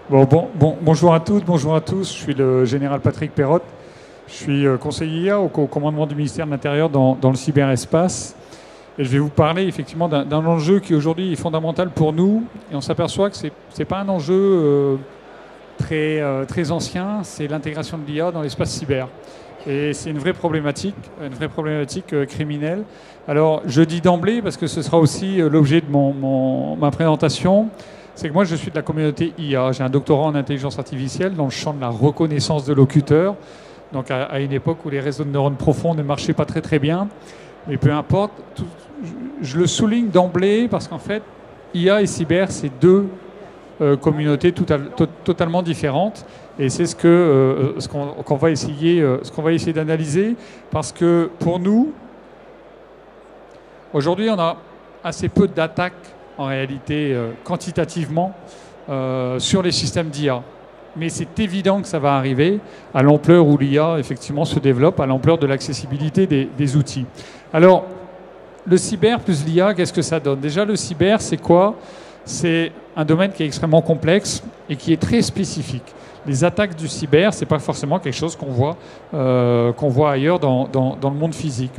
Bonjour à toutes, bonjour à tous. Je suis le général Patrick Perrotte. Je suis conseiller IA au commandement du ministère de l'Intérieur dans le cyberespace. Et je vais vous parler effectivement d'un enjeu qui aujourd'hui est fondamental pour nous. Et on s'aperçoit que ce n'est pas un enjeu très ancien, c'est l'intégration de l'IA dans l'espace cyber. Et c'est une vraie problématique criminelle. Alors je dis d'emblée, parce que ce sera aussi l'objet de ma présentation, c'est que moi je suis de la communauté IA. J'ai un doctorat en intelligence artificielle dans le champ de la reconnaissance de locuteurs. Donc à une époque où les réseaux de neurones profonds ne marchaient pas très bien. Mais peu importe, je le souligne d'emblée parce qu'en fait, IA et cyber, c'est deux communautés totalement différentes. Et c'est ce qu'on va essayer d'analyser. Parce que pour nous, aujourd'hui, on a assez peu d'attaques en réalité quantitativement sur les systèmes d'IA. Mais c'est évident que ça va arriver à l'ampleur où l'IA effectivement se développe, à l'ampleur de l'accessibilité des outils. Alors, le cyber plus l'IA, qu'est-ce que ça donne? Déjà, le cyber, c'est quoi? C'est un domaine qui est extrêmement complexe et qui est très spécifique. Les attaques du cyber, c'est pas forcément quelque chose qu'on voit ailleurs dans le monde physique.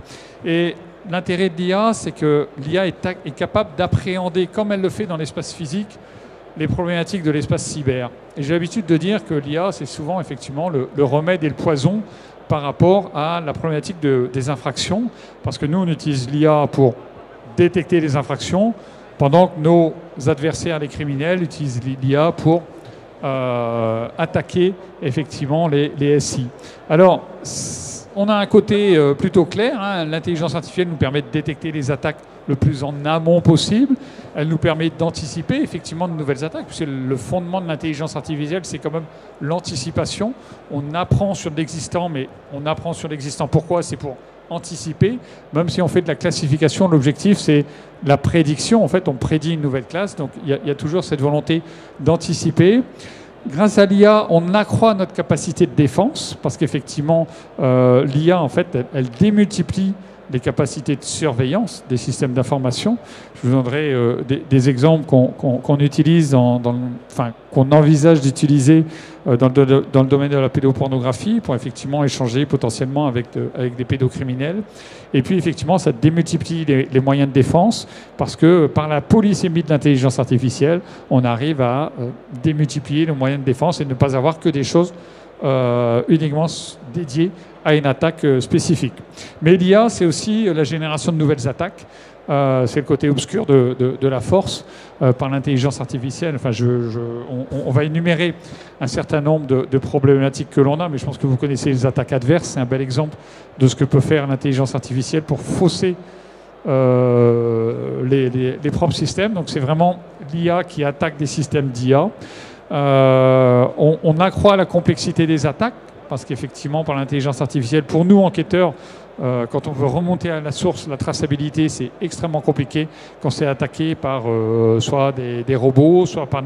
Et l'intérêt de l'IA, c'est que l'IA est capable d'appréhender, comme elle le fait dans l'espace physique, les problématiques de l'espace cyber. Et j'ai l'habitude de dire que l'IA, c'est souvent effectivement le remède et le poison par rapport à la problématique des infractions, parce que nous, on utilise l'IA pour détecter les infractions, pendant que nos adversaires, les criminels, utilisent l'IA pour attaquer effectivement les SI. Alors, on a un côté plutôt clair. L'intelligence artificielle nous permet de détecter les attaques le plus en amont possible. Elle nous permet d'anticiper effectivement de nouvelles attaques, puisque le fondement de l'intelligence artificielle, c'est quand même l'anticipation. On apprend sur l'existant, mais on apprend sur l'existant. Pourquoi? C'est pour anticiper. Même si on fait de la classification, l'objectif, c'est la prédiction. En fait, on prédit une nouvelle classe. Donc, il y a toujours cette volonté d'anticiper. Grâce à l'IA, on accroît notre capacité de défense parce qu'effectivement, l'IA, en fait, elle démultiplie les capacités de surveillance des systèmes d'information. Je vous donnerai des exemples qu'on utilise, qu'on envisage d'utiliser dans le domaine de la pédopornographie pour effectivement échanger potentiellement avec des pédocriminels. Et puis effectivement, ça démultiplie les moyens de défense parce que par la polysémie de l'intelligence artificielle, on arrive à démultiplier les moyens de défense et ne pas avoir que des choses uniquement dédiées à une attaque spécifique. Mais l'IA, c'est aussi la génération de nouvelles attaques. C'est le côté obscur de la force par l'intelligence artificielle. Enfin, on va énumérer un certain nombre de problématiques que l'on a, mais je pense que vous connaissez les attaques adverses. C'est un bel exemple de ce que peut faire l'intelligence artificielle pour fausser les propres systèmes. Donc c'est vraiment l'IA qui attaque des systèmes d'IA. On accroît la complexité des attaques parce qu'effectivement, par l'intelligence artificielle, pour nous, enquêteurs, quand on veut remonter à la source, la traçabilité, c'est extrêmement compliqué quand c'est attaqué par soit des robots, soit par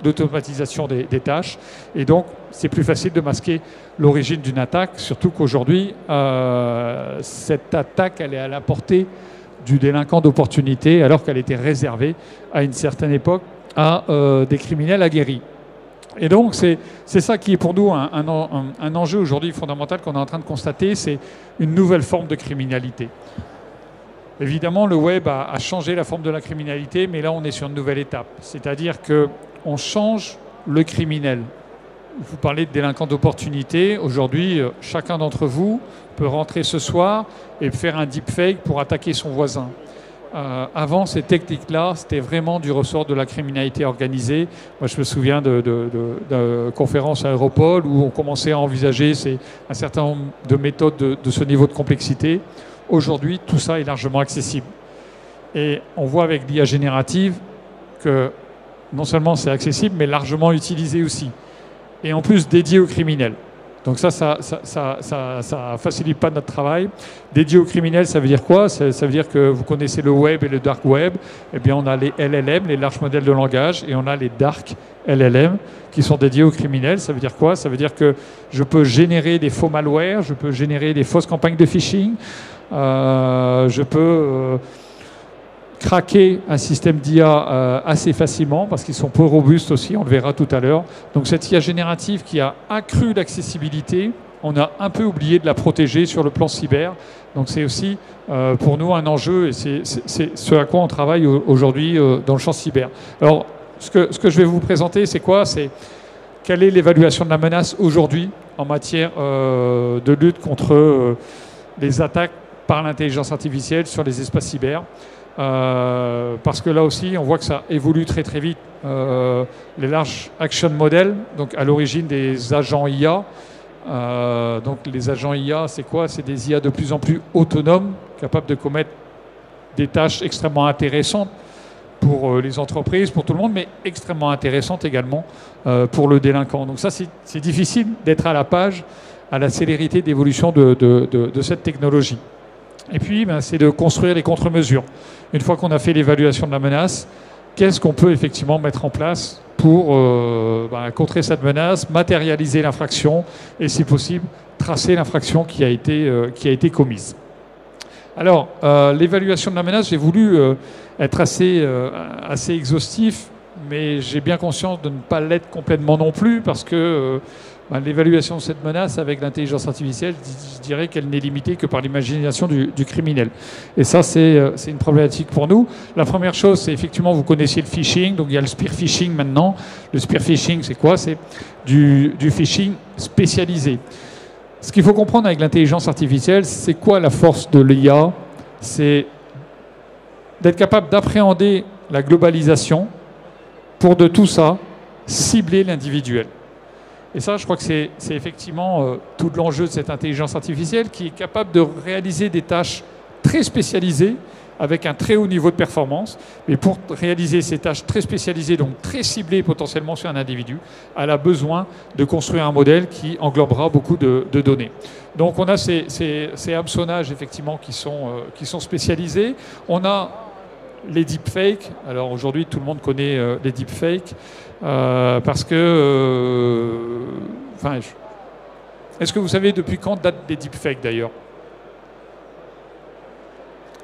l'automatisation des tâches. Et donc, c'est plus facile de masquer l'origine d'une attaque, surtout qu'aujourd'hui, cette attaque, elle est à la portée du délinquant d'opportunité, alors qu'elle était réservée à une certaine époque à des criminels aguerris. Et donc, c'est ça qui est pour nous un enjeu aujourd'hui fondamental qu'on est en train de constater, c'est une nouvelle forme de criminalité. Évidemment, le web a changé la forme de la criminalité, mais là, on est sur une nouvelle étape. C'est-à-dire qu'on change le criminel. Vous parlez de délinquants d'opportunité. Aujourd'hui, chacun d'entre vous peut rentrer ce soir et faire un deepfake pour attaquer son voisin. Avant, ces techniques-là, c'était vraiment du ressort de la criminalité organisée. Moi, je me souviens de conférences à Europol où on commençait à envisager un certain nombre de méthodes de ce niveau de complexité. Aujourd'hui, tout ça est largement accessible. Et on voit avec l'IA générative que non seulement c'est accessible, mais largement utilisé aussi. Et en plus, dédié aux criminels. Donc ça facilite pas notre travail. Dédié aux criminels, ça veut dire quoi? Ça veut dire que vous connaissez le web et le dark web. Eh bien, on a les LLM, les larges modèles de langage, et on a les dark LLM qui sont dédiés aux criminels. Ça veut dire quoi? Ça veut dire que je peux générer des faux malwares, je peux générer des fausses campagnes de phishing, je peux craquer un système d'IA assez facilement parce qu'ils sont peu robustes aussi, on le verra tout à l'heure. Donc cette IA générative qui a accru l'accessibilité, on a un peu oublié de la protéger sur le plan cyber. Donc c'est aussi pour nous un enjeu et c'est ce à quoi on travaille aujourd'hui dans le champ cyber. Alors ce que je vais vous présenter, c'est quoi? C'est quelle est l'évaluation de la menace aujourd'hui en matière de lutte contre les attaques par l'intelligence artificielle sur les espaces cyber. Parce que là aussi, on voit que ça évolue très très vite. Les large action models, donc à l'origine des agents IA. Donc les agents IA, c'est quoi? C'est des IA de plus en plus autonomes, capables de commettre des tâches extrêmement intéressantes pour les entreprises, pour tout le monde, mais extrêmement intéressantes également pour le délinquant. Donc ça, c'est difficile d'être à la page à la célérité d'évolution de cette technologie. Et puis, c'est de construire les contre-mesures. Une fois qu'on a fait l'évaluation de la menace, qu'est-ce qu'on peut effectivement mettre en place pour contrer cette menace, matérialiser l'infraction et, si possible, tracer l'infraction qui a été commise. Alors, l'évaluation de la menace, j'ai voulu être assez exhaustif, mais j'ai bien conscience de ne pas l'être complètement non plus, parce que l'évaluation de cette menace avec l'intelligence artificielle, je dirais qu'elle n'est limitée que par l'imagination du criminel. Et ça, c'est une problématique pour nous. La première chose, c'est effectivement, vous connaissiez le phishing, donc il y a le spear phishing maintenant. Le spear phishing, c'est quoi? C'est du phishing spécialisé. Ce qu'il faut comprendre avec l'intelligence artificielle, c'est quoi la force de l'IA? C'est d'être capable d'appréhender la globalisation pour de tout ça, cibler l'individuel. Et ça, je crois que c'est effectivement tout l'enjeu de cette intelligence artificielle qui est capable de réaliser des tâches très spécialisées avec un très haut niveau de performance. Mais pour réaliser ces tâches très spécialisées, donc très ciblées potentiellement sur un individu, elle a besoin de construire un modèle qui englobera beaucoup de données. Donc on a ces hameçonnages effectivement qui sont spécialisés. On a les deepfakes. Alors aujourd'hui, tout le monde connaît les deepfakes. Parce que... est-ce que vous savez depuis quand datent les deepfakes d'ailleurs?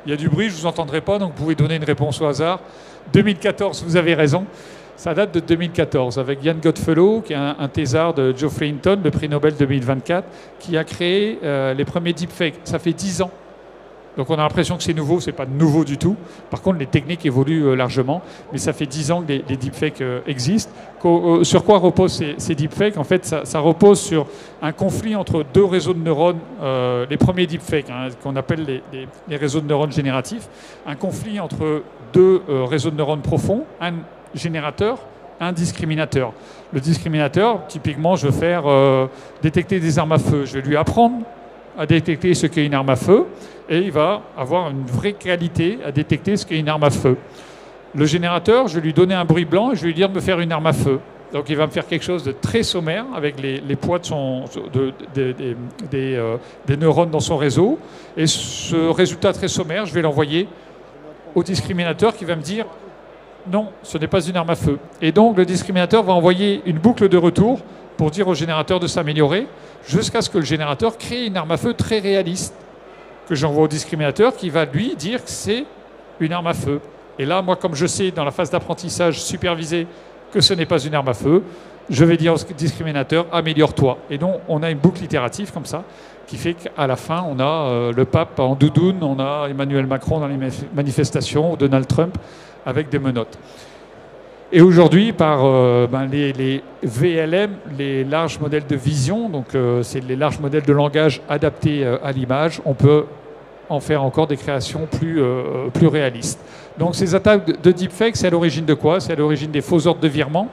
Il y a du bruit, je ne vous entendrai pas, donc vous pouvez donner une réponse au hasard. 2014, vous avez raison. Ça date de 2014, avec Ian Goodfellow, qui est un thésard de Geoffrey Hinton, le prix Nobel 2024, qui a créé les premiers deepfakes. Ça fait 10 ans. Donc on a l'impression que c'est nouveau, c'est pas nouveau du tout. Par contre, les techniques évoluent largement, mais ça fait 10 ans que les deepfakes existent. Sur quoi reposent ces deepfakes? En fait, ça repose sur un conflit entre deux réseaux de neurones, les premiers deepfakes, qu'on appelle les réseaux de neurones génératifs. Un conflit entre deux réseaux de neurones profonds, un générateur, un discriminateur. Le discriminateur, typiquement, je veux faire détecter des armes à feu. Je vais lui apprendre à détecter ce qu'est une arme à feu, et il va avoir une vraie qualité à détecter ce qu'est une arme à feu. Le générateur, je vais lui donner un bruit blanc et je vais lui dire de me faire une arme à feu. Donc il va me faire quelque chose de très sommaire avec les poids des neurones dans son réseau. Et ce résultat très sommaire, je vais l'envoyer au discriminateur qui va me dire non, ce n'est pas une arme à feu. Et donc le discriminateur va envoyer une boucle de retour pour dire au générateur de s'améliorer, jusqu'à ce que le générateur crée une arme à feu très réaliste, que j'envoie au discriminateur, qui va lui dire que c'est une arme à feu. Et là, moi, comme je sais, dans la phase d'apprentissage supervisé, que ce n'est pas une arme à feu, je vais dire au discriminateur, améliore-toi. Et donc, on a une boucle itérative comme ça, qui fait qu'à la fin, on a le pape en doudoune, on a Emmanuel Macron dans les manifestations, ou Donald Trump avec des menottes. Et aujourd'hui, par les VLM, les larges modèles de vision, donc c'est les larges modèles de langage adaptés à l'image, on peut en faire encore des créations plus réalistes. Donc ces attaques de deepfake, c'est à l'origine de quoi? C'est à l'origine des faux ordres de virement.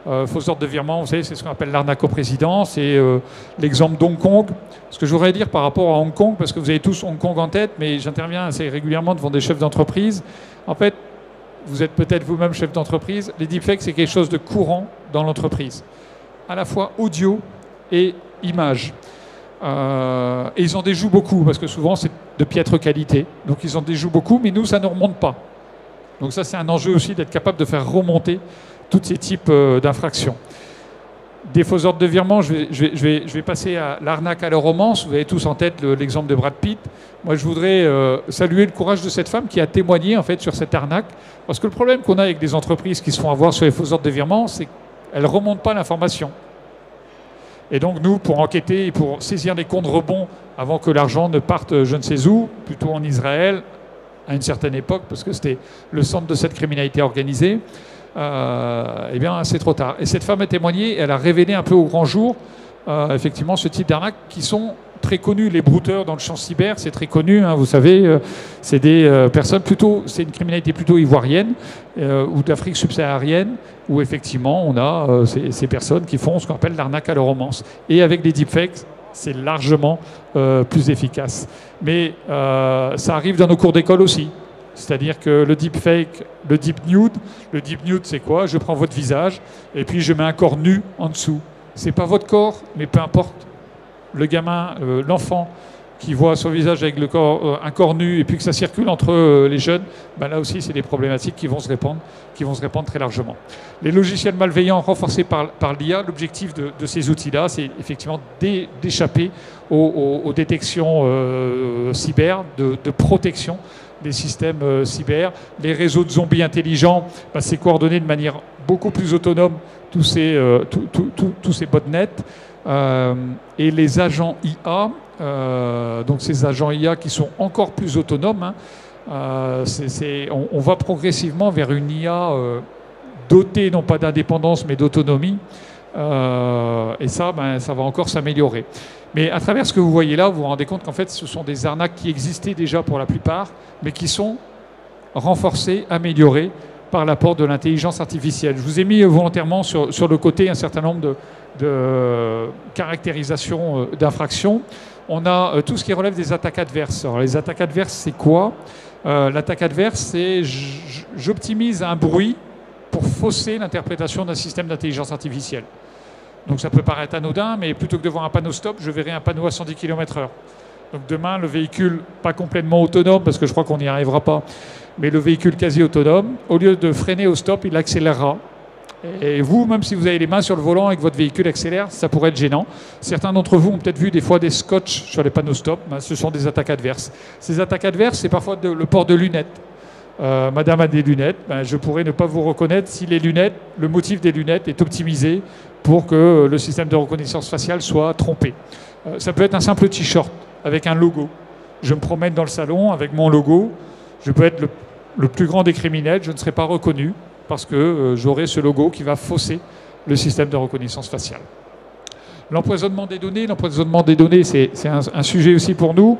Faux ordres de virement, vous savez, c'est ce qu'on appelle l'arnaque au président. C'est l'exemple d'Hong Kong. Ce que je voudrais dire par rapport à Hong Kong, parce que vous avez tous Hong Kong en tête, mais j'interviens assez régulièrement devant des chefs d'entreprise. En fait, vous êtes peut-être vous-même chef d'entreprise. Les deepfakes, c'est quelque chose de courant dans l'entreprise, à la fois audio et image. Et ils en déjouent beaucoup, parce que souvent, c'est de piètre qualité. Donc, ils en déjouent beaucoup, mais nous, ça ne remonte pas. Donc ça, c'est un enjeu aussi d'être capable de faire remonter tous ces types d'infractions. Des faux ordres de virement, je vais passer à l'arnaque à la romance. Vous avez tous en tête l'exemple de Brad Pitt. Moi, je voudrais saluer le courage de cette femme qui a témoigné en fait sur cette arnaque. Parce que le problème qu'on a avec des entreprises qui se font avoir sur les faux ordres de virement, c'est qu'elles ne remontent pas l'information. Et donc nous, pour enquêter et pour saisir les comptes rebonds avant que l'argent ne parte je ne sais où, plutôt en Israël, à une certaine époque, parce que c'était le centre de cette criminalité organisée, eh bien c'est trop tard. Et cette femme a témoigné, elle a révélé un peu au grand jour, effectivement, ce type d'arnaques qui sont très connus. Les brouteurs dans le champ cyber, c'est très connu, hein, vous savez, c'est des personnes plutôt, c'est une criminalité plutôt ivoirienne ou d'Afrique subsaharienne, où effectivement on a ces personnes qui font ce qu'on appelle l'arnaque à la romance. Et avec des deepfakes, c'est largement plus efficace. Mais ça arrive dans nos cours d'école aussi. C'est-à-dire que le deepfake, le deep nude c'est quoi? Je prends votre visage et puis je mets un corps nu en dessous. C'est pas votre corps, mais peu importe. Le gamin, l'enfant qui voit son visage avec un corps nu et puis que ça circule entre les jeunes, ben là aussi c'est des problématiques qui vont se répandre très largement. Les logiciels malveillants renforcés par l'IA, l'objectif de ces outils-là, c'est effectivement d'échapper aux détections cyber, de protection des systèmes cyber. Les réseaux de zombies intelligents, ben, c'est coordonné de manière beaucoup plus autonome tous ces botnets. Et les agents IA, donc ces agents IA qui sont encore plus autonomes, hein, on va progressivement vers une IA dotée non pas d'indépendance mais d'autonomie, et ça, ben, ça va encore s'améliorer. Mais à travers ce que vous voyez là, vous vous rendez compte qu'en fait ce sont des arnaques qui existaient déjà pour la plupart, mais qui sont renforcées, améliorées par l'apport de l'intelligence artificielle. Je vous ai mis volontairement sur le côté un certain nombre de caractérisations d'infractions. On a tout ce qui relève des attaques adverses. Alors, les attaques adverses, c'est quoi? L'attaque adverse, c'est j'optimise un bruit pour fausser l'interprétation d'un système d'intelligence artificielle. Donc ça peut paraître anodin, mais plutôt que de voir un panneau stop, je verrai un panneau à 110 km/h. Donc demain, le véhicule, pas complètement autonome, parce que je crois qu'on n'y arrivera pas, mais le véhicule quasi autonome, au lieu de freiner au stop, il accélérera. Et vous, même si vous avez les mains sur le volant et que votre véhicule accélère, ça pourrait être gênant. Certains d'entre vous ont peut-être vu des fois des scotch sur les panneaux stop. Ben, ce sont des attaques adverses. Ces attaques adverses, c'est parfois le port de lunettes. Madame a des lunettes, ben, je pourrais ne pas vous reconnaître si les lunettes, le motif des lunettes est optimisé pour que le système de reconnaissance faciale soit trompé. Ça peut être un simple t-shirt avec un logo. Je me promène dans le salon avec mon logo. Je peux être le plus grand des criminels, je ne serai pas reconnu parce que j'aurai ce logo qui va fausser le système de reconnaissance faciale. L'empoisonnement des données, c'est un sujet aussi pour nous.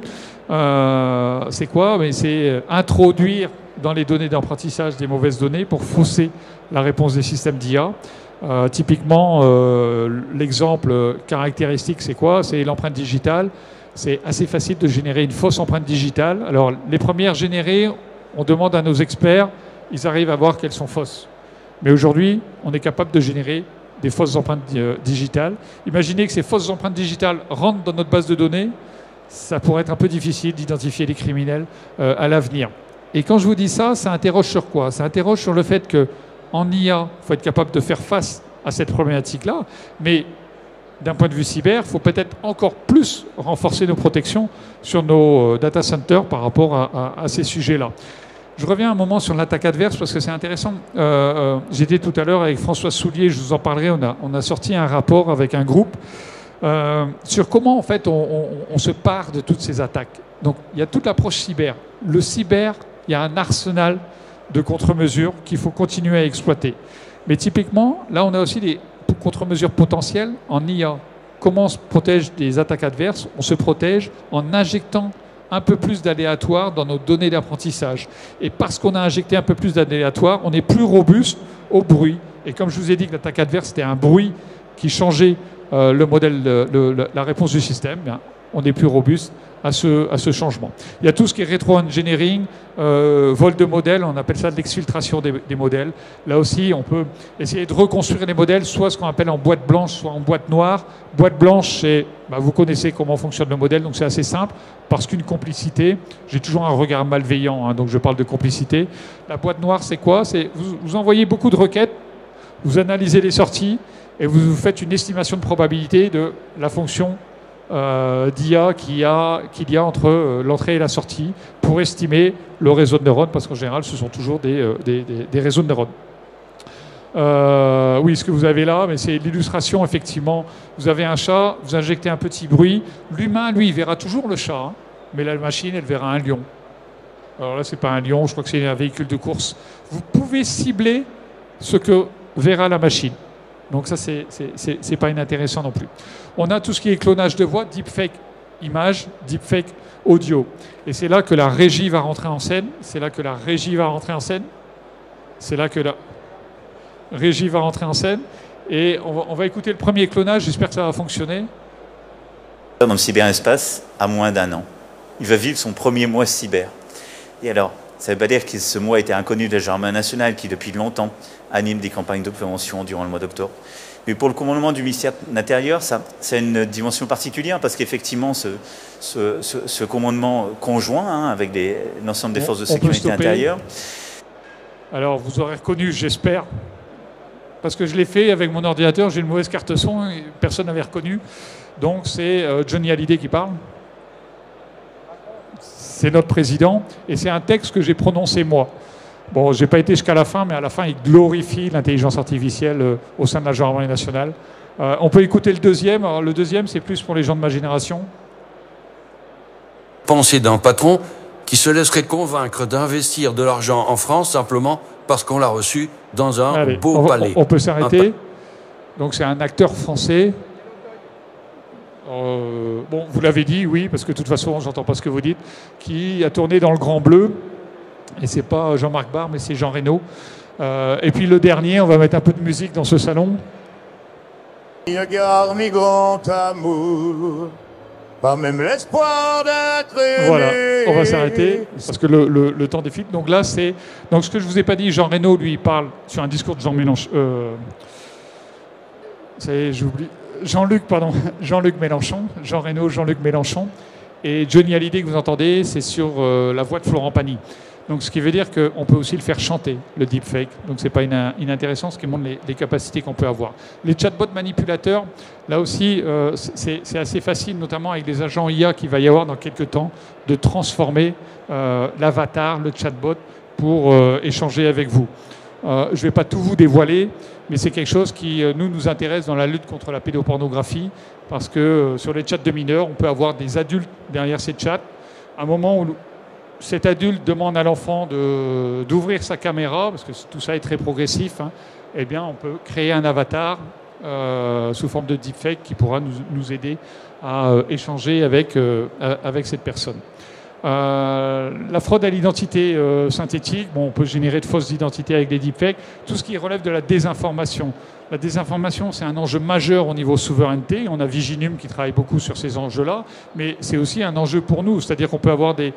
C'est quoi? C'est introduire dans les données d'apprentissage des mauvaises données pour fausser la réponse des systèmes d'IA. Typiquement, l'exemple caractéristique, c'est quoi? C'est l'empreinte digitale. C'est assez facile de générer une fausse empreinte digitale. Alors, les premières générées, on demande à nos experts, ils arrivent à voir qu'elles sont fausses. Mais aujourd'hui, on est capable de générer des fausses empreintes digitales. Imaginez que ces fausses empreintes digitales rentrent dans notre base de données, ça pourrait être un peu difficile d'identifier les criminels à l'avenir. Et quand je vous dis ça, ça interroge sur quoi? Ça interroge sur le fait qu'en IA, il faut être capable de faire face à cette problématique-là, mais d'un point de vue cyber, il faut peut-être encore plus renforcer nos protections sur nos data centers par rapport à ces sujets-là. Je reviens un moment sur l'attaque adverse parce que c'est intéressant. J'étais tout à l'heure avec François Soulier, je vous en parlerai, on a sorti un rapport avec un groupe sur comment en fait on se pare de toutes ces attaques. Donc il y a toute l'approche cyber. Le cyber, il y a un arsenal de contre-mesures qu'il faut continuer à exploiter. Mais typiquement, là on a aussi des contre-mesures potentielles en IA. Comment on se protège des attaques adverses? On se protège en injectant un peu plus d'aléatoire dans nos données d'apprentissage. Et parce qu'on a injecté un peu plus d'aléatoire, on est plus robuste au bruit. Et comme je vous ai dit que l'attaque adverse, c'était un bruit qui changeait le modèle, la réponse du système, bien, on est plus robuste à ce changement. Il y a tout ce qui est rétro-engineering, vol de modèles, on appelle ça de l'exfiltration des modèles. Là aussi, on peut essayer de reconstruire les modèles, soit ce qu'on appelle en boîte blanche, soit en boîte noire. Boîte blanche, c'est, vous connaissez comment fonctionne le modèle, donc c'est assez simple, parce qu'une complicité, j'ai toujours un regard malveillant, hein, donc je parle de complicité. La boîte noire, c'est quoi? C'est vous envoyez beaucoup de requêtes, vous analysez les sorties, et vous faites une estimation de probabilité de la fonction d'IA qu'il y a entre l'entrée et la sortie pour estimer le réseau de neurones, parce qu'en général, ce sont toujours des réseaux de neurones. Oui, ce que vous avez là, mais c'est l'illustration, effectivement. Vous avez un chat, vous injectez un petit bruit. L'humain, lui, il verra toujours le chat, hein, mais la machine, elle verra un lion. Alors là, c'est pas un lion, je crois que c'est un véhicule de course. Vous pouvez cibler ce que verra la machine. Donc ça, c'est pas inintéressant non plus. On a tout ce qui est clonage de voix, deepfake image, deepfake audio. Et c'est là que la régie va rentrer en scène. C'est là que la régie va rentrer en scène. C'est là que la régie va rentrer en scène. Et on va écouter le premier clonage. J'espère que ça va fonctionner. Dans le cyberespace, à moins d'1 an. Il va vivre son premier mois cyber. Et alors, ça ne veut pas dire que ce mois était inconnu de la gendarmerie nationale qui, depuis longtemps, anime des campagnes de prévention durant le mois d'octobre. Mais pour le commandement du ministère de l'Intérieur, ça a une dimension particulière parce qu'effectivement, ce commandement conjoint hein, avec l'ensemble des forces de sécurité intérieure. Alors, vous aurez reconnu, j'espère, parce que je l'ai fait avec mon ordinateur, j'ai une mauvaise carte son, et personne n'avait reconnu. Donc, c'est Johnny Hallyday qui parle. C'est notre président, et c'est un texte que j'ai prononcé moi. Bon, je n'ai pas été jusqu'à la fin, mais à la fin, il glorifie l'intelligence artificielle au sein de la gendarmerie nationale. On peut écouter le deuxième. Alors, le deuxième, c'est plus pour les gens de ma génération. Pensée d'un patron qui se laisserait convaincre d'investir de l'argent en France simplement parce qu'on l'a reçu dans un beau palais. On peut s'arrêter. Donc, c'est un acteur français. Bon, vous l'avez dit, oui, parce que de toute façon, j'entends pas ce que vous dites, qui a tourné dans Le Grand Bleu. Et c'est pas Jean-Marc Barr, mais c'est Jean Reno. Et puis le dernier, on va mettre un peu de musique dans ce salon. Regarde mes grands amours, pas même l'espoir d'être aimé. Voilà, on va s'arrêter parce que le temps défile. Donc là, c'est donc ce que je vous ai pas dit. Jean Reno, lui, il parle sur un discours de Jean Mélenchon. J'oublie. Jean-Luc Mélenchon. Jean Reno, Jean-Luc Mélenchon. Et Johnny Hallyday que vous entendez, c'est sur la voix de Florent Pagny. Donc, ce qui veut dire qu'on peut aussi le faire chanter, le deepfake. Donc, ce n'est pas inintéressant, ce qui montre les capacités qu'on peut avoir. Les chatbots manipulateurs, là aussi, c'est assez facile, notamment avec les agents IA qu'il va y avoir dans quelques temps, de transformer l'avatar, le chatbot, pour échanger avec vous. Je ne vais pas tout vous dévoiler, mais c'est quelque chose qui nous intéresse dans la lutte contre la pédopornographie, parce que sur les chats de mineurs, on peut avoir des adultes derrière ces chats. À un moment où cet adulte demande à l'enfant d'ouvrir sa caméra, parce que tout ça est très progressif, hein, eh bien, on peut créer un avatar sous forme de deepfake qui pourra nous aider à échanger avec cette personne. La fraude à l'identité synthétique, bon, on peut générer de fausses identités avec des deepfakes. Tout ce qui relève de la désinformation. La désinformation, c'est un enjeu majeur au niveau souveraineté. On a Viginum qui travaille beaucoup sur ces enjeux-là, mais c'est aussi un enjeu pour nous. C'est-à-dire qu'on peut avoir des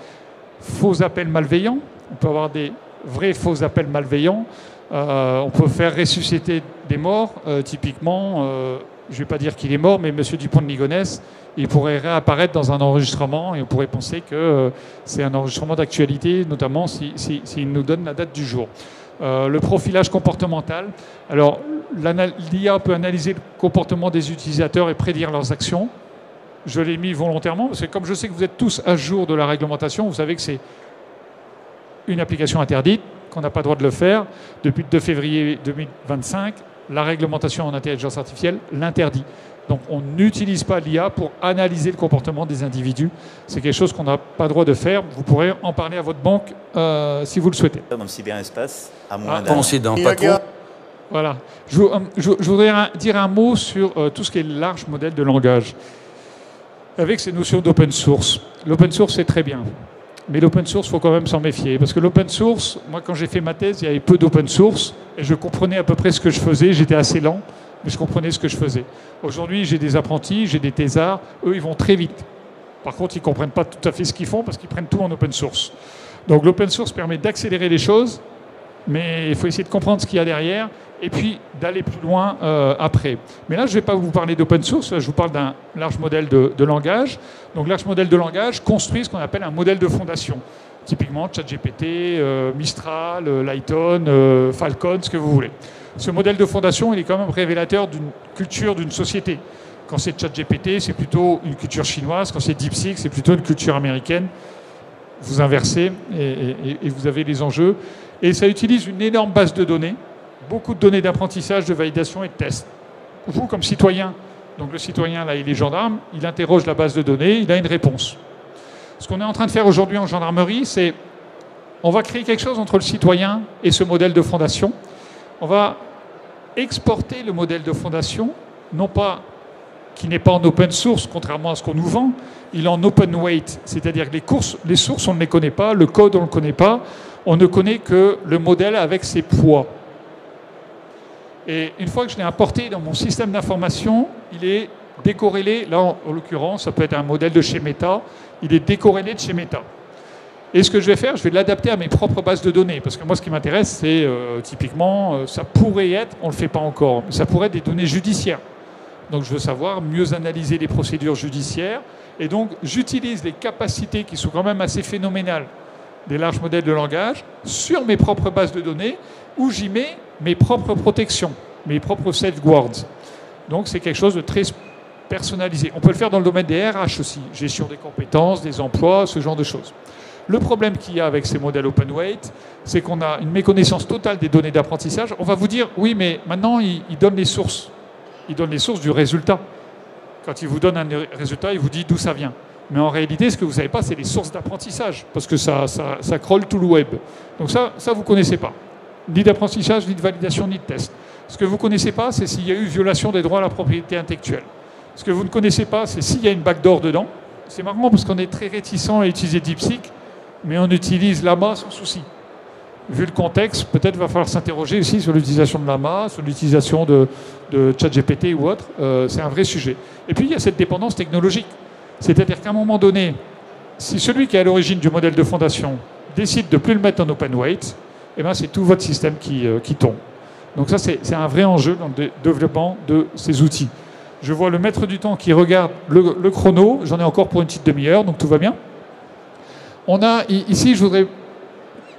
faux appels malveillants, on peut avoir des vrais faux appels malveillants, on peut faire ressusciter des morts. Typiquement, je ne vais pas dire qu'il est mort, mais M. Dupont de Ligonnès, il pourrait réapparaître dans un enregistrement et on pourrait penser que c'est un enregistrement d'actualité, notamment s'il nous donne la date du jour. Le profilage comportemental. Alors, l'IA peut analyser le comportement des utilisateurs et prédire leurs actions. Je l'ai mis volontairement, parce que comme je sais que vous êtes tous à jour de la réglementation, vous savez que c'est une application interdite, qu'on n'a pas le droit de le faire. Depuis le 2 février 2025, la réglementation en intelligence artificielle l'interdit. Donc on n'utilise pas l'IA pour analyser le comportement des individus. C'est quelque chose qu'on n'a pas le droit de faire. Vous pourrez en parler à votre banque si vous le souhaitez. Dans le cyberespace, à moins d'1 an. Pensée d'un patron. Voilà. Je voudrais dire un mot sur tout ce qui est large modèle de langage. Avec ces notions d'open source. L'open source, c'est très bien. Mais l'open source, il faut quand même s'en méfier. Parce que l'open source, moi, quand j'ai fait ma thèse, il y avait peu d'open source. Et je comprenais à peu près ce que je faisais. J'étais assez lent, mais je comprenais ce que je faisais. Aujourd'hui, j'ai des apprentis, j'ai des thésards. Eux, ils vont très vite. Par contre, ils ne comprennent pas tout à fait ce qu'ils font parce qu'ils prennent tout en open source. Donc l'open source permet d'accélérer les choses, mais il faut essayer de comprendre ce qu'il y a derrière et puis d'aller plus loin après. Mais là, je ne vais pas vous parler d'open source, là, je vous parle d'un large modèle de langage. Donc large modèle de langage construit ce qu'on appelle un modèle de fondation. Typiquement, ChatGPT, Mistral, Lighton, Falcon, ce que vous voulez. Ce modèle de fondation, il est quand même révélateur d'une culture, d'une société. Quand c'est ChatGPT, c'est plutôt une culture chinoise. Quand c'est DeepSeek, c'est plutôt une culture américaine. Vous inversez et vous avez les enjeux. Et ça utilise une énorme base de données, beaucoup de données d'apprentissage, de validation et de tests. Vous, comme citoyen, donc le citoyen, là, il est gendarme, il interroge la base de données, il a une réponse. Ce qu'on est en train de faire aujourd'hui en gendarmerie, c'est on va créer quelque chose entre le citoyen et ce modèle de fondation. On va exporter le modèle de fondation, non pas qui n'est pas en open source, contrairement à ce qu'on nous vend, il est en open weight, c'est-à-dire que les sources, on ne les connaît pas, le code, on ne le connaît pas, on ne connaît que le modèle avec ses poids. Et une fois que je l'ai importé dans mon système d'information, il est décorrélé, là en l'occurrence, ça peut être un modèle de chez Meta, il est décorrélé de chez Meta. Et ce que je vais faire, je vais l'adapter à mes propres bases de données, parce que moi, ce qui m'intéresse, c'est typiquement, ça pourrait être, on ne le fait pas encore, mais ça pourrait être des données judiciaires. Donc je veux savoir mieux analyser les procédures judiciaires. Et donc j'utilise les capacités qui sont quand même assez phénoménales des larges modèles de langage sur mes propres bases de données où j'y mets mes propres protections, mes propres safeguards. Donc c'est quelque chose de très personnalisé. On peut le faire dans le domaine des RH aussi, gestion des compétences, des emplois, ce genre de choses. Le problème qu'il y a avec ces modèles open weight, c'est qu'on a une méconnaissance totale des données d'apprentissage. On va vous dire, oui, mais maintenant, il donne les sources. Il donne les sources du résultat. Quand il vous donne un résultat, il vous dit d'où ça vient. Mais en réalité, ce que vous ne savez pas, c'est les sources d'apprentissage, parce que ça crawl tout le web. Donc ça vous ne connaissez pas. Ni d'apprentissage, ni de validation, ni de test. Ce que vous ne connaissez pas, c'est s'il y a eu violation des droits à la propriété intellectuelle. Ce que vous ne connaissez pas, c'est s'il y a une backdoor dedans. C'est marrant parce qu'on est très réticent à utiliser DeepSeek, mais on utilise Llama sans souci. Vu le contexte, peut-être va falloir s'interroger aussi sur l'utilisation de Llama, sur l'utilisation de ChatGPT ou autre. C'est un vrai sujet. Et puis, il y a cette dépendance technologique. C'est-à-dire qu'à un moment donné, si celui qui est à l'origine du modèle de fondation décide de ne plus le mettre en open weight, eh ben, c'est tout votre système qui tombe. Donc ça, c'est un vrai enjeu dans le développement de ces outils. Je vois le maître du temps qui regarde le chrono. J'en ai encore pour une petite demi-heure, donc tout va bien. On a ici, je voudrais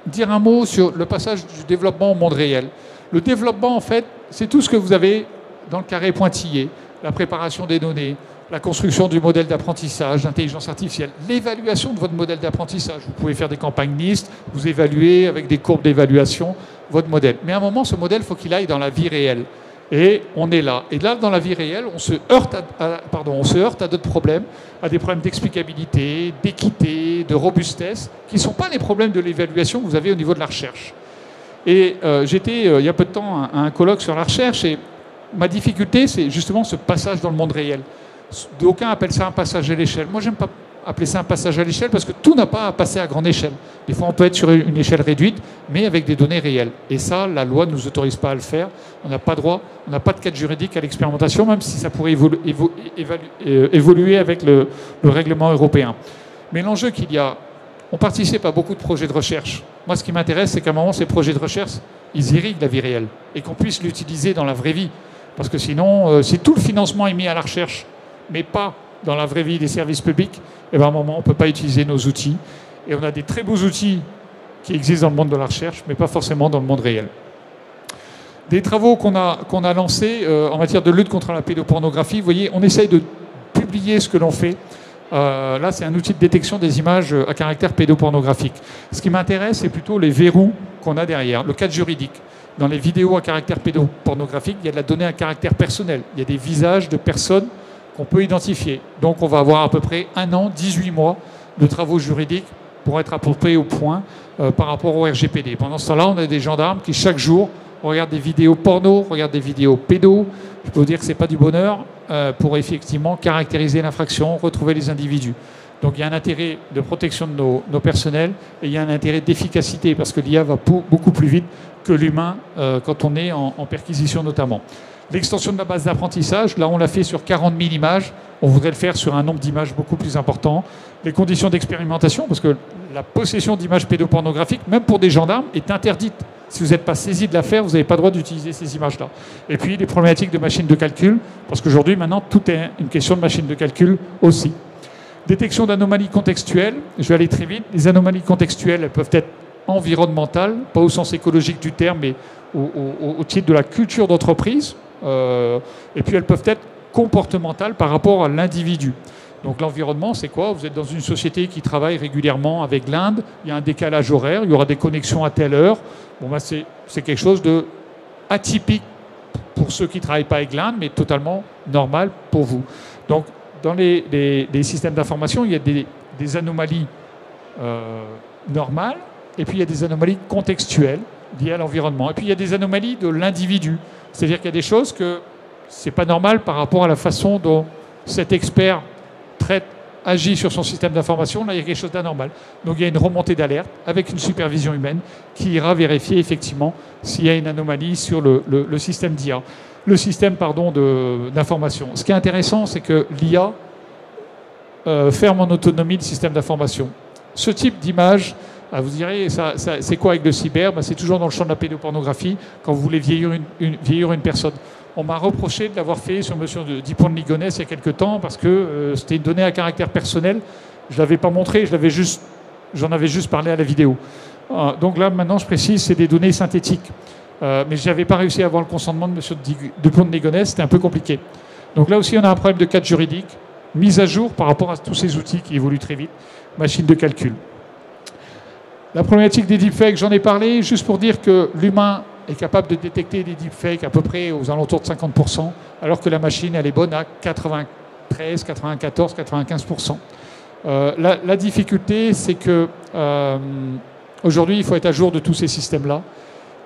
dire un mot sur le passage du développement au monde réel. Le développement, en fait, c'est tout ce que vous avez dans le carré pointillé. La préparation des données, la construction du modèle d'apprentissage, l'intelligence artificielle, l'évaluation de votre modèle d'apprentissage. Vous pouvez faire des campagnes NIST, vous évaluez avec des courbes d'évaluation votre modèle. Mais à un moment, ce modèle, il faut qu'il aille dans la vie réelle. Et on est là. Et là, dans la vie réelle, on se heurte à d'autres problèmes, à des problèmes d'explicabilité, d'équité, de robustesse, qui ne sont pas les problèmes de l'évaluation que vous avez au niveau de la recherche. Et j'étais, il y a peu de temps, à un colloque sur la recherche, et ma difficulté, c'est justement ce passage dans le monde réel. D'aucuns appellent ça un passage à l'échelle. Moi, j'aime pas appeler ça un passage à l'échelle parce que tout n'a pas à passer à grande échelle. Des fois, on peut être sur une échelle réduite, mais avec des données réelles. Et ça, la loi ne nous autorise pas à le faire. On n'a pas droit, on n'a pas de cadre juridique à l'expérimentation, même si ça pourrait évoluer avec le règlement européen. Mais l'enjeu qu'il y a, on participe à beaucoup de projets de recherche. Moi, ce qui m'intéresse, c'est qu'à un moment, ces projets de recherche, ils irriguent la vie réelle et qu'on puisse l'utiliser dans la vraie vie. Parce que sinon, si tout le financement est mis à la recherche, mais pas dans la vraie vie des services publics, et bien à un moment, on ne peut pas utiliser nos outils. Et on a des très beaux outils qui existent dans le monde de la recherche, mais pas forcément dans le monde réel. Des travaux qu'on a lancés en matière de lutte contre la pédopornographie, vous voyez, on essaye de publier ce que l'on fait. Là, c'est un outil de détection des images à caractère pédopornographique. Ce qui m'intéresse, c'est plutôt les verrous qu'on a derrière, le cadre juridique. Dans les vidéos à caractère pédopornographique, il y a de la donnée à caractère personnel. Il y a des visages de personnes qu'on peut identifier. Donc on va avoir à peu près 1 an, 18 mois de travaux juridiques pour être à peu près au point par rapport au RGPD. Pendant ce temps-là, on a des gendarmes qui chaque jour regardent des vidéos porno, regardent des vidéos pédo. Je peux vous dire que ce n'est pas du bonheur pour effectivement caractériser l'infraction, retrouver les individus. Donc il y a un intérêt de protection de nos personnels et il y a un intérêt d'efficacité parce que l'IA va beaucoup plus vite que l'humain quand on est en perquisition notamment. L'extension de la base d'apprentissage, là on l'a fait sur 40 000 images, on voudrait le faire sur un nombre d'images beaucoup plus important. Les conditions d'expérimentation, parce que la possession d'images pédopornographiques, même pour des gendarmes, est interdite. Si vous n'êtes pas saisi de l'affaire, vous n'avez pas le droit d'utiliser ces images-là. Et puis les problématiques de machines de calcul, parce qu'aujourd'hui maintenant tout est une question de machine de calcul aussi. Détection d'anomalies contextuelles. Je vais aller très vite. Les anomalies contextuelles, elles peuvent être environnementales, pas au sens écologique du terme, mais au titre de la culture d'entreprise. Et puis elles peuvent être comportementales par rapport à l'individu. Donc l'environnement, c'est quoi? Vous êtes dans une société qui travaille régulièrement avec l'Inde, il y a un décalage horaire, il y aura des connexions à telle heure. Bon, ben c'est quelque chose de atypique pour ceux qui ne travaillent pas avec l'Inde, mais totalement normal pour vous. Donc dans les systèmes d'information, il y a des anomalies normales, et puis il y a des anomalies contextuelles liées à l'environnement. Et puis il y a des anomalies de l'individu. C'est-à-dire qu'il y a des choses que ce n'est pas normal par rapport à la façon dont cet expert agit sur son système d'information. Là, il y a quelque chose d'anormal. Donc il y a une remontée d'alerte avec une supervision humaine qui ira vérifier effectivement s'il y a une anomalie sur le système d'IA. Le système, d'information. Ce qui est intéressant, c'est que l'IA ferme en autonomie le système d'information. Ce type d'image, vous direz, c'est quoi avec le cyber? C'est toujours dans le champ de la pédopornographie, quand vous voulez vieillir une personne. On m'a reproché de l'avoir fait sur M. Dupont-de-Ligonnès il y a quelque temps, parce que c'était une donnée à caractère personnel. Je ne l'avais pas montré, j'en avais juste parlé à la vidéo. Donc là, maintenant, je précise, c'est des données synthétiques. Mais je n'avais pas réussi à avoir le consentement de M. Dupont-de-Ligonnès, c'était un peu compliqué. Donc là aussi, on a un problème de cadre juridique, mise à jour par rapport à tous ces outils qui évoluent très vite, machine de calcul. La problématique des deepfakes, j'en ai parlé, juste pour dire que l'humain est capable de détecter des deepfakes à peu près aux alentours de 50%, alors que la machine, elle est bonne à 93, 94, 95%. La difficulté, c'est que aujourd'hui, il faut être à jour de tous ces systèmes-là.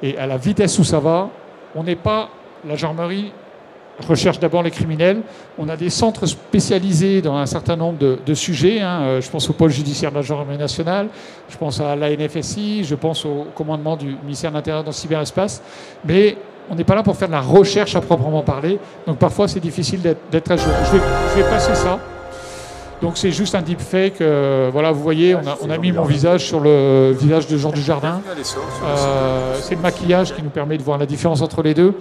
Et à la vitesse où ça va, on n'est pas... La gendarmerie recherche d'abord les criminels. On a des centres spécialisés dans un certain nombre de sujets. Je pense au pôle judiciaire de la gendarmerie nationale, je pense à l'ANFSI, je pense au commandement du ministère de l'Intérieur dans le cyberespace. Mais on n'est pas là pour faire de la recherche à proprement parler. Donc parfois, c'est difficile d'être à jour. Je vais passer ça. Donc c'est juste un deepfake. Voilà, vous voyez, on a mis mon visage sur le visage de Jean Dujardin. C'est le maquillage qui nous permet de voir la différence entre les deux.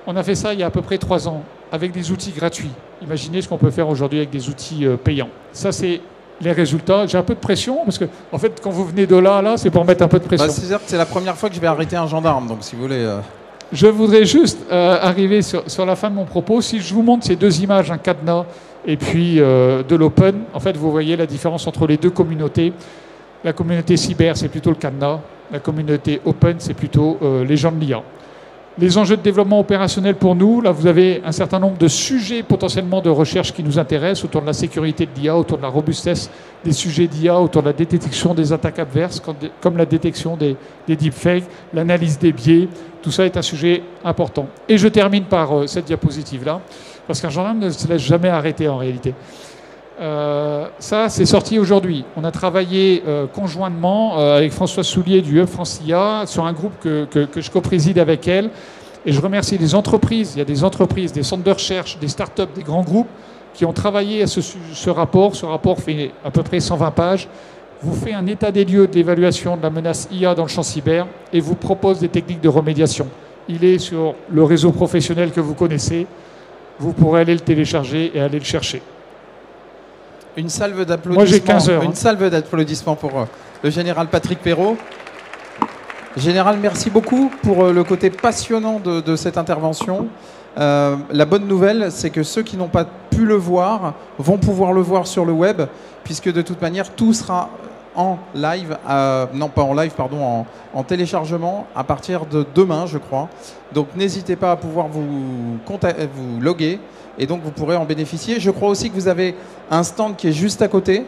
On a fait ça il y a à peu près 3 ans, avec des outils gratuits. Imaginez ce qu'on peut faire aujourd'hui avec des outils payants. Ça, c'est les résultats. J'ai un peu de pression, parce que, en fait, quand vous venez de là, c'est pour mettre un peu de pression. C'est la première fois que je vais arrêter un gendarme, donc si vous voulez... Je voudrais juste arriver sur la fin de mon propos. Si je vous montre ces deux images, un cadenas et puis de l'open, en fait, vous voyez la différence entre les deux communautés. La communauté cyber, c'est plutôt le cadenas. La communauté open, c'est plutôt les gens de l'IA. Les enjeux de développement opérationnel pour nous, là vous avez un certain nombre de sujets potentiellement de recherche qui nous intéressent autour de la sécurité de l'IA, autour de la robustesse des sujets d'IA, autour de la détection des attaques adverses, comme la détection des deepfakes, l'analyse des biais. Tout ça est un sujet important. Et je termine par cette diapositive-là, parce qu'un gendarme ne se laisse jamais arrêter en réalité. Ça, c'est sorti aujourd'hui. On a travaillé conjointement avec Françoise Soulier du Hub France IA sur un groupe que je co-préside avec elle. Et je remercie les entreprises. Il y a des entreprises, des centres de recherche, des startups, des grands groupes qui ont travaillé à ce rapport. Ce rapport fait à peu près 120 pages. Vous fait un état des lieux de l'évaluation de la menace IA dans le champ cyber et vous propose des techniques de remédiation. Il est sur le réseau professionnel que vous connaissez. Vous pourrez aller le télécharger et aller le chercher. Une salve d'applaudissements. Moi, j'ai 15 heures. Une salve d'applaudissements pour le général Patrick Perrault. Général, merci beaucoup pour le côté passionnant de cette intervention. La bonne nouvelle, c'est que ceux qui n'ont pas pu le voir vont pouvoir le voir sur le web, puisque de toute manière, tout sera en live, non pas en live, pardon, en téléchargement à partir de demain, je crois. Donc n'hésitez pas à pouvoir vous loguer. Et donc, vous pourrez en bénéficier. Je crois aussi que vous avez un stand qui est juste à côté.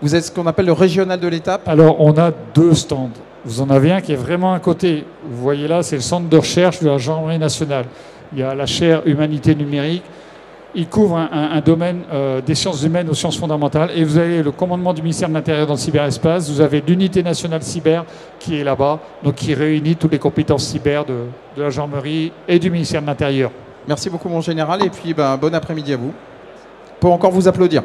Vous êtes ce qu'on appelle le régional de l'étape. Alors, on a 2 stands. Vous en avez un qui est vraiment à côté. Vous voyez là, c'est le centre de recherche de la gendarmerie nationale. Il y a la chaire Humanité numérique. Il couvre un domaine des sciences humaines aux sciences fondamentales. Et vous avez le commandement du ministère de l'Intérieur dans le cyberespace. Vous avez l'unité nationale cyber qui est là-bas, donc qui réunit toutes les compétences cyber de la gendarmerie et du ministère de l'Intérieur. Merci beaucoup, mon général. Et puis, bon après-midi à vous. Pour encore vous applaudir.